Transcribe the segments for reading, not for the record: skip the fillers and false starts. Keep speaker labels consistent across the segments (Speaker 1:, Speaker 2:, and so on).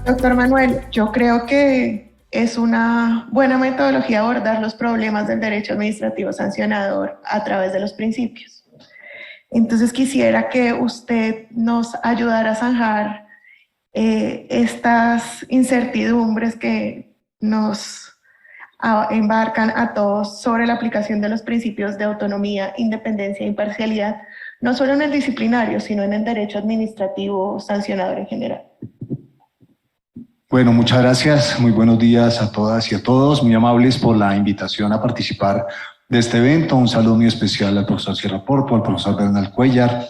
Speaker 1: Doctor Manuel, yo creo que es una buena metodología abordar los problemas del derecho administrativo sancionador a través de los principios. Entonces quisiera que usted nos ayudara a zanjar estas incertidumbres que nos embarcan a todos sobre la aplicación de los principios de autonomía, independencia e imparcialidad, no solo en el disciplinario, sino en el derecho administrativo sancionador en general.
Speaker 2: Bueno, muchas gracias. Muy buenos días a todas y a todos. Muy amables por la invitación a participar de este evento. Un saludo muy especial al profesor Sierra Porto, al profesor Bernal Cuellar,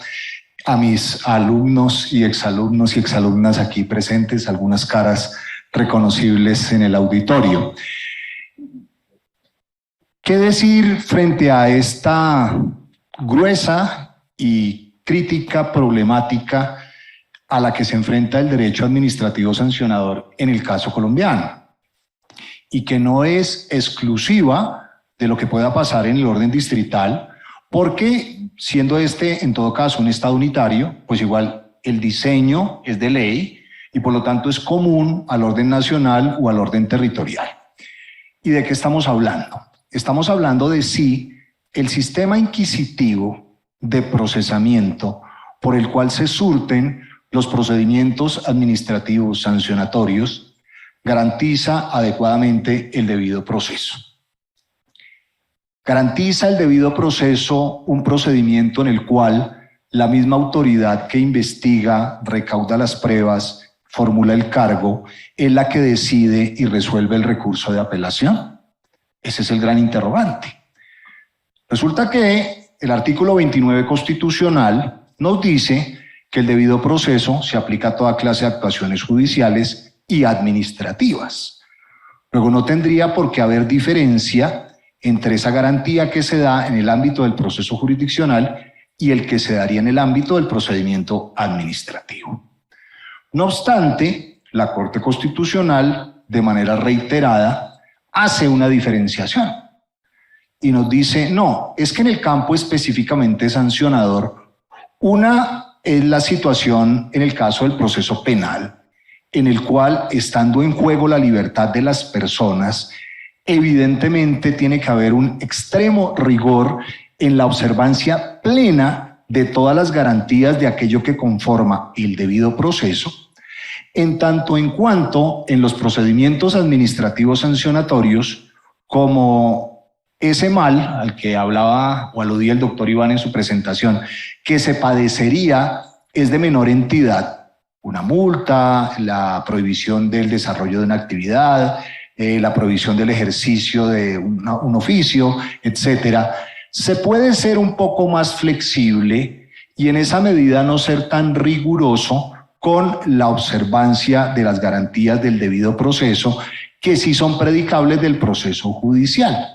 Speaker 2: a mis alumnos y exalumnas aquí presentes, algunas caras reconocibles en el auditorio. ¿Qué decir frente a esta gruesa y crítica problemática a la que se enfrenta el derecho administrativo sancionador en el caso colombiano? Y que no es exclusiva de lo que pueda pasar en el orden distrital, porque siendo este en todo caso un estado unitario, pues igual el diseño es de ley y por lo tanto es común al orden nacional o al orden territorial. ¿Y de qué estamos hablando? Estamos hablando de si el sistema inquisitivo de procesamiento por el cual se surten los procedimientos administrativos sancionatorios garantiza adecuadamente el debido proceso. Garantiza el debido proceso un procedimiento en el cual la misma autoridad que investiga, recauda las pruebas, formula el cargo, es la que decide y resuelve el recurso de apelación. Ese es el gran interrogante. Resulta que el artículo 29 constitucional nos dice que el debido proceso se aplica a toda clase de actuaciones judiciales y administrativas. Luego no tendría por qué haber diferencia entre esa garantía que se da en el ámbito del proceso jurisdiccional y el que se daría en el ámbito del procedimiento administrativo. No obstante, la Corte Constitucional, de manera reiterada, hace una diferenciación y nos dice, no, es que en el campo específicamente sancionador, una es la situación en el caso del proceso penal, en el cual, estando en juego la libertad de las personas, evidentemente tiene que haber un extremo rigor en la observancia plena de todas las garantías de aquello que conforma el debido proceso, en tanto en cuanto en los procedimientos administrativos sancionatorios, como ese mal al que hablaba o aludía el doctor Iván en su presentación, que se padecería es de menor entidad, una multa, la prohibición del desarrollo de una actividad, la prohibición del ejercicio de un oficio, etcétera, se puede ser un poco más flexible y en esa medida no ser tan riguroso con la observancia de las garantías del debido proceso, que sí son predicables del proceso judicial.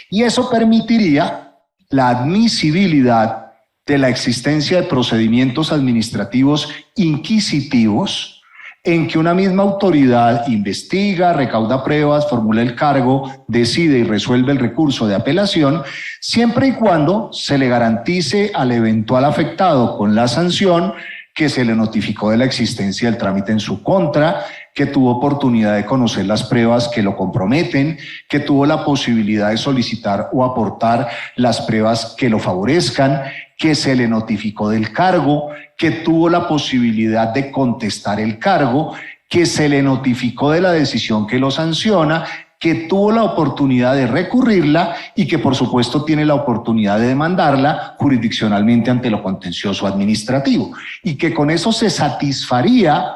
Speaker 2: Y eso permitiría la admisibilidad de la existencia de procedimientos administrativos inquisitivos en que una misma autoridad investiga, recauda pruebas, formula el cargo, decide y resuelve el recurso de apelación, siempre y cuando se le garantice al eventual afectado con la sanción que se le notificó de la existencia del trámite en su contra, que tuvo oportunidad de conocer las pruebas que lo comprometen, que tuvo la posibilidad de solicitar o aportar las pruebas que lo favorezcan, que se le notificó del cargo, que tuvo la posibilidad de contestar el cargo, que se le notificó de la decisión que lo sanciona, que tuvo la oportunidad de recurrirla y que por supuesto tiene la oportunidad de demandarla jurisdiccionalmente ante lo contencioso administrativo, y que con eso se satisfaría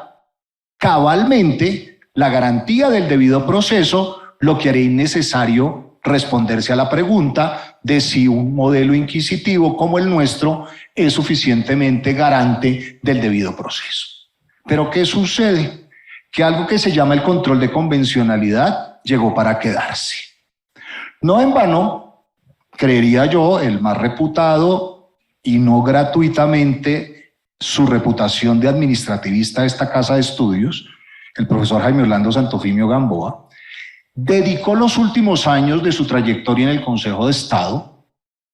Speaker 2: cabalmente la garantía del debido proceso, lo que haría innecesario responderse a la pregunta de si un modelo inquisitivo como el nuestro es suficientemente garante del debido proceso. Pero ¿qué sucede? Que algo que se llama el control de convencionalidad llegó para quedarse. No en vano, creería yo, el más reputado y no gratuitamente su reputación de administrativista de esta casa de estudios, el profesor Jaime Orlando Santofimio Gamboa, dedicó los últimos años de su trayectoria en el Consejo de Estado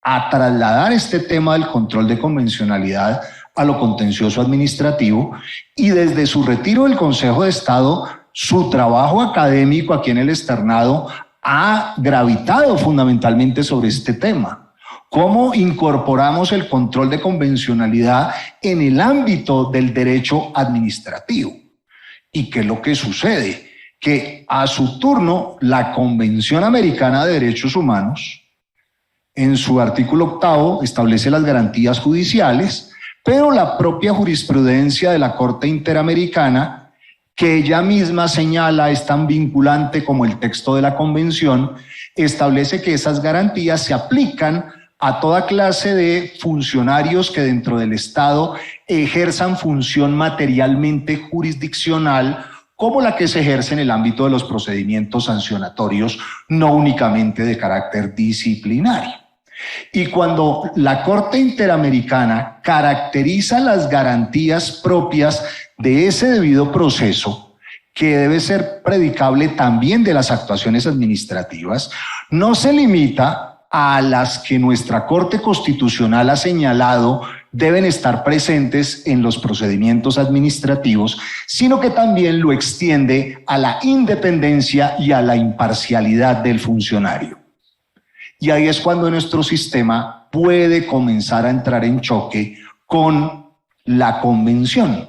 Speaker 2: a trasladar este tema del control de convencionalidad a lo contencioso administrativo, y desde su retiro del Consejo de Estado, su trabajo académico aquí en el externado ha gravitado fundamentalmente sobre este tema. ¿Cómo incorporamos el control de convencionalidad en el ámbito del derecho administrativo? ¿Y qué es lo que sucede? Que a su turno la Convención Americana de Derechos Humanos, en su artículo 8, establece las garantías judiciales, pero la propia jurisprudencia de la Corte Interamericana, que ella misma señala es tan vinculante como el texto de la Convención, establece que esas garantías se aplican a toda clase de funcionarios que dentro del Estado ejerzan función materialmente jurisdiccional, como la que se ejerce en el ámbito de los procedimientos sancionatorios, no únicamente de carácter disciplinario. Y cuando la Corte Interamericana caracteriza las garantías propias de ese debido proceso, que debe ser predicable también de las actuaciones administrativas, no se limita a las que nuestra Corte Constitucional ha señalado deben estar presentes en los procedimientos administrativos, sino que también lo extiende a la independencia y a la imparcialidad del funcionario. Y ahí es cuando nuestro sistema puede comenzar a entrar en choque con la Convención.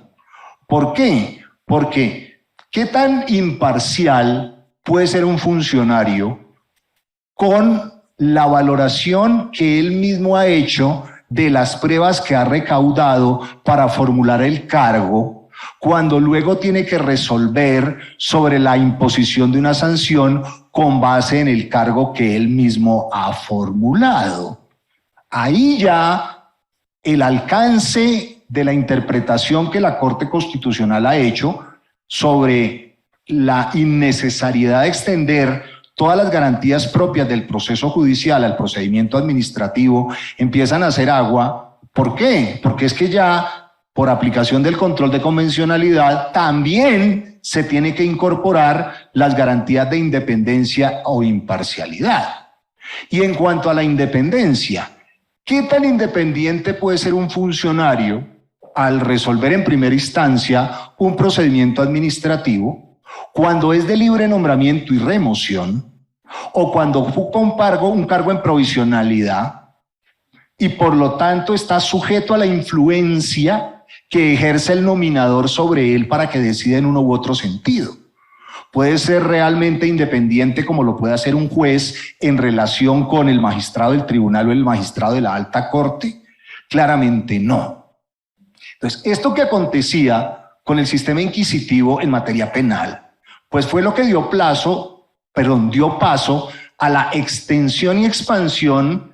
Speaker 2: ¿Por qué? Porque ¿qué tan imparcial puede ser un funcionario con la valoración que él mismo ha hecho de las pruebas que ha recaudado para formular el cargo, cuando luego tiene que resolver sobre la imposición de una sanción con base en el cargo que él mismo ha formulado? Ahí ya el alcance de la interpretación que la Corte Constitucional ha hecho sobre la innecesariedad de extender todas las garantías propias del proceso judicial al procedimiento administrativo empiezan a hacer agua. ¿Por qué? Porque es que ya por aplicación del control de convencionalidad también se tiene que incorporar las garantías de independencia o imparcialidad. Y en cuanto a la independencia, ¿qué tan independiente puede ser un funcionario al resolver en primera instancia un procedimiento administrativo cuando es de libre nombramiento y remoción, o cuando ocupa un cargo en provisionalidad y por lo tanto está sujeto a la influencia que ejerce el nominador sobre él para que decida en uno u otro sentido? ¿Puede ser realmente independiente como lo puede hacer un juez en relación con el magistrado del tribunal o el magistrado de la alta corte? Claramente no. Entonces, esto que acontecía con el sistema inquisitivo en materia penal, pues fue lo que dio paso a la extensión y expansión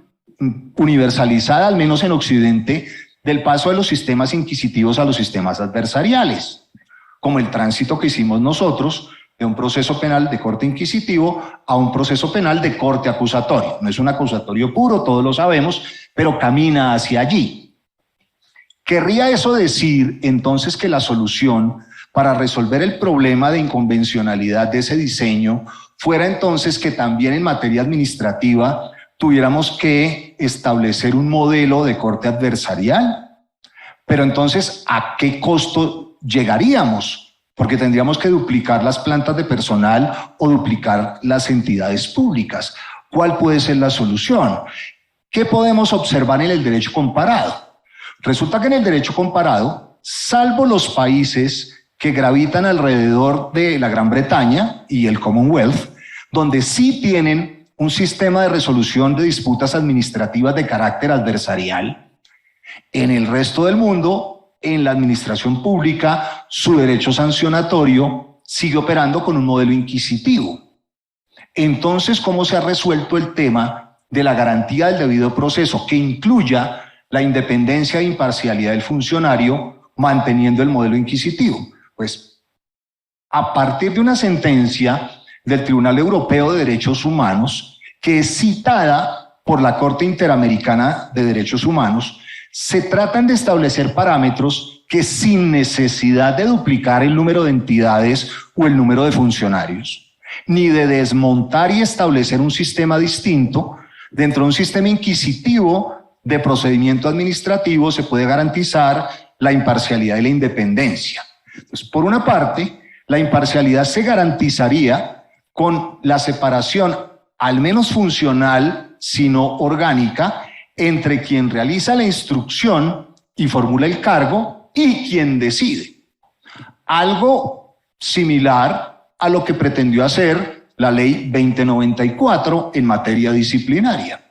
Speaker 2: universalizada, al menos en Occidente, del paso de los sistemas inquisitivos a los sistemas adversariales, como el tránsito que hicimos nosotros de un proceso penal de corte inquisitivo a un proceso penal de corte acusatorio. No es un acusatorio puro, todos lo sabemos, pero camina hacia allí. ¿Querría eso decir entonces que la solución para resolver el problema de inconvencionalidad de ese diseño fuera entonces que también en materia administrativa tuviéramos que establecer un modelo de corte adversarial? Pero entonces, ¿a qué costo llegaríamos? Porque tendríamos que duplicar las plantas de personal o duplicar las entidades públicas. ¿Cuál puede ser la solución? ¿Qué podemos observar en el derecho comparado? Resulta que en el derecho comparado, salvo los países que gravitan alrededor de la Gran Bretaña y el Commonwealth, donde sí tienen un sistema de resolución de disputas administrativas de carácter adversarial, en el resto del mundo, en la administración pública, su derecho sancionatorio sigue operando con un modelo inquisitivo. Entonces, ¿cómo se ha resuelto el tema de la garantía del debido proceso que incluya la independencia e imparcialidad del funcionario manteniendo el modelo inquisitivo? Pues a partir de una sentencia del Tribunal Europeo de Derechos Humanos, que es citada por la Corte Interamericana de Derechos Humanos, se tratan de establecer parámetros que sin necesidad de duplicar el número de entidades o el número de funcionarios, ni de desmontar y establecer un sistema distinto dentro de un sistema inquisitivo de procedimiento administrativo se puede garantizar la imparcialidad y la independencia. Entonces, por una parte, la imparcialidad se garantizaría con la separación, al menos funcional, sino orgánica, entre quien realiza la instrucción y formula el cargo y quien decide. Algo similar a lo que pretendió hacer la Ley 2094 en materia disciplinaria.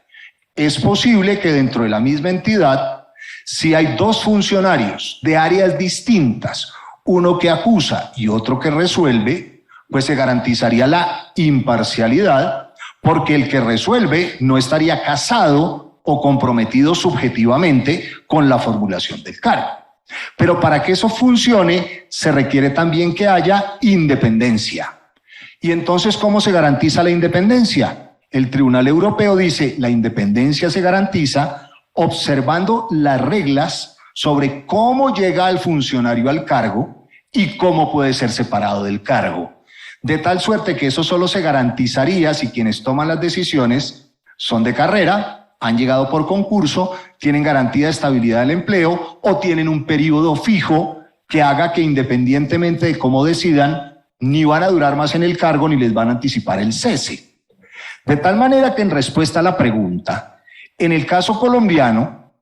Speaker 2: Es posible que dentro de la misma entidad, si hay dos funcionarios de áreas distintas, uno que acusa y otro que resuelve, pues se garantizaría la imparcialidad, porque el que resuelve no estaría casado o comprometido subjetivamente con la formulación del cargo. Pero para que eso funcione, se requiere también que haya independencia. Y entonces, ¿cómo se garantiza la independencia? El Tribunal Europeo dice, la independencia se garantiza observando las reglas sobre cómo llega el funcionario al cargo y cómo puede ser separado del cargo. De tal suerte que eso solo se garantizaría si quienes toman las decisiones son de carrera, han llegado por concurso, tienen garantía de estabilidad del empleo o tienen un periodo fijo que haga que independientemente de cómo decidan, ni van a durar más en el cargo ni les van a anticipar el cese. De tal manera que en respuesta a la pregunta, en el caso colombiano,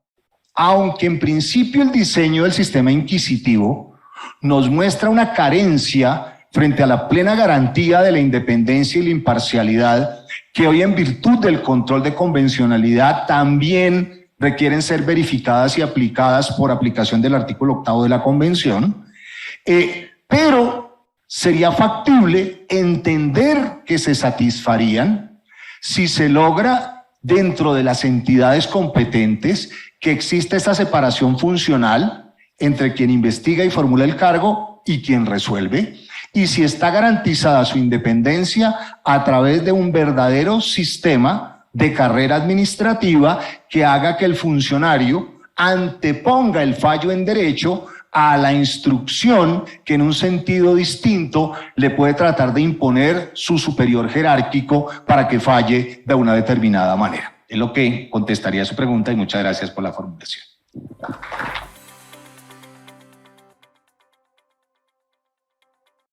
Speaker 2: aunque en principio el diseño del sistema inquisitivo nos muestra una carencia frente a la plena garantía de la independencia y la imparcialidad, que hoy en virtud del control de convencionalidad también requieren ser verificadas y aplicadas por aplicación del artículo 8º de la Convención, pero sería factible entender que se satisfarían si se logra dentro de las entidades competentes que existe esta separación funcional entre quien investiga y formula el cargo y quien resuelve, y si está garantizada su independencia a través de un verdadero sistema de carrera administrativa que haga que el funcionario anteponga el fallo en derecho a la instrucción que en un sentido distinto le puede tratar de imponer su superior jerárquico para que falle de una determinada manera. Es lo que contestaría a su pregunta y muchas gracias por la formulación.